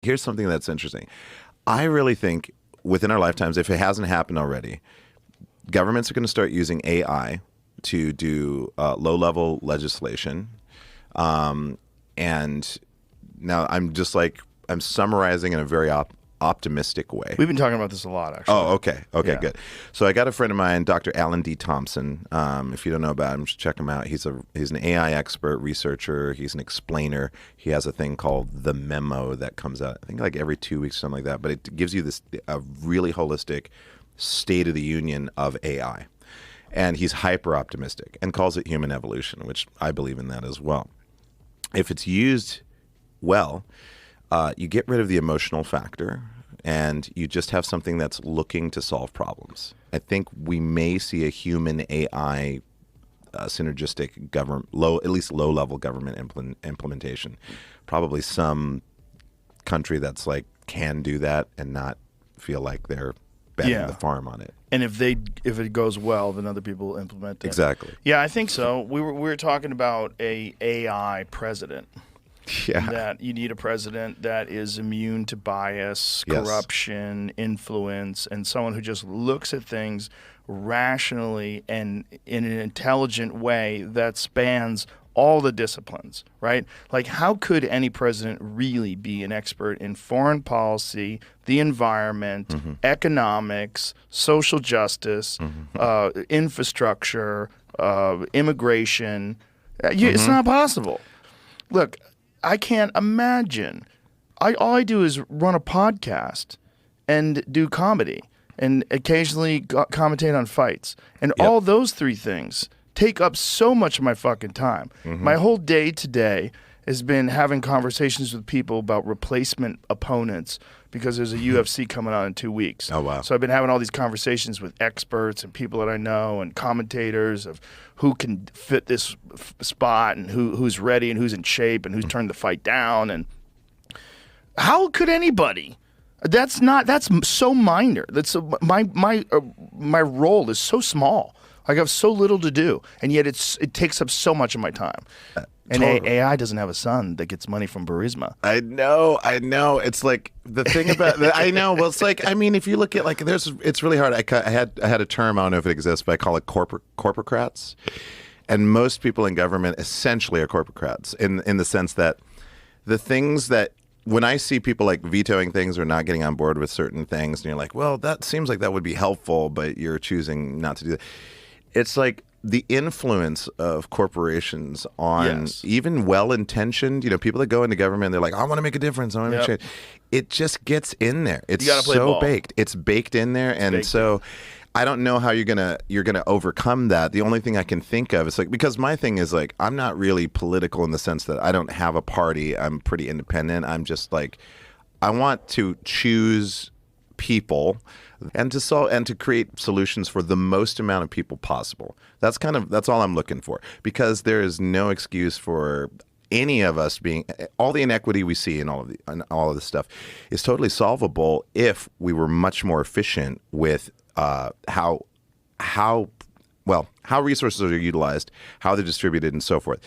Here's something that's interesting. I really think within our lifetimes, if it hasn't happened already, governments are going to start using AI to do low-level legislation. And now I'm summarizing in a very optimistic way. We've been talking about this a lot, actually. Oh, okay. Okay, yeah. Good. So I got a friend of mine, Dr. Alan D. Thompson. If you don't know about him, just check him out. He's an AI expert, researcher. He's an explainer. He has a thing called The Memo that comes out, I think, like every 2 weeks or something like that. But it gives you a really holistic state of the union of AI. And he's hyper optimistic and calls it human evolution, which I believe in that as well. If it's used well, you get rid of the emotional factor and you just have something that's looking to solve problems. I think we may see a human AI synergistic government, at least low-level government implementation. Probably some country that's like can do that and not feel like they're betting the farm on it. And if it goes well, then other people implement it. Exactly. Yeah, I think so. We were talking about a AI president. Yeah. That you need a president that is immune to bias, corruption, influence, and someone who just looks at things rationally and in an intelligent way that spans all the disciplines, right? Like, how could any president really be an expert in foreign policy, the environment, economics, social justice, infrastructure, immigration? It's not possible. Look, I can't imagine. All I do is run a podcast and do comedy and occasionally commentate on fights. And all those three things take up so much of my fucking time. My whole day today has been having conversations with people about replacement opponents because there's a UFC coming on in 2 weeks. Oh, wow. So I've been having all these conversations with experts and people that I know and commentators of who can fit this spot and who's ready and who's in shape and who's turned the fight down. And how could anybody? That's so minor. That's my role is so small. I have so little to do, and yet it takes up so much of my time. And totally. AI doesn't have a son that gets money from Burisma. I know. It's like the thing about I know. Well, it's like, I mean, if you look at like it's really hard. I had a term, I don't know if it exists, but I call it corporocrats. And most people in government essentially are corporocrats in the sense that the things that when I see people like vetoing things or not getting on board with certain things, and you're like, well, that seems like that would be helpful, but you're choosing not to do that. It's like the influence of corporations on even well-intentioned, people that go into government, they're like, I want to make a difference. I want to make change. It just gets in there. It's so baked. It's baked in there. And so I don't know how you're gonna overcome that. The only thing I can think of is like, because my thing is like, I'm not really political in the sense that I don't have a party. I'm pretty independent. I'm just like, I want to choose people and to create solutions for the most amount of people possible. That's all I'm looking for, because there is no excuse for any of us being all the inequity we see in all of this stuff is totally solvable if we were much more efficient with how resources are utilized, how they're distributed, and so forth.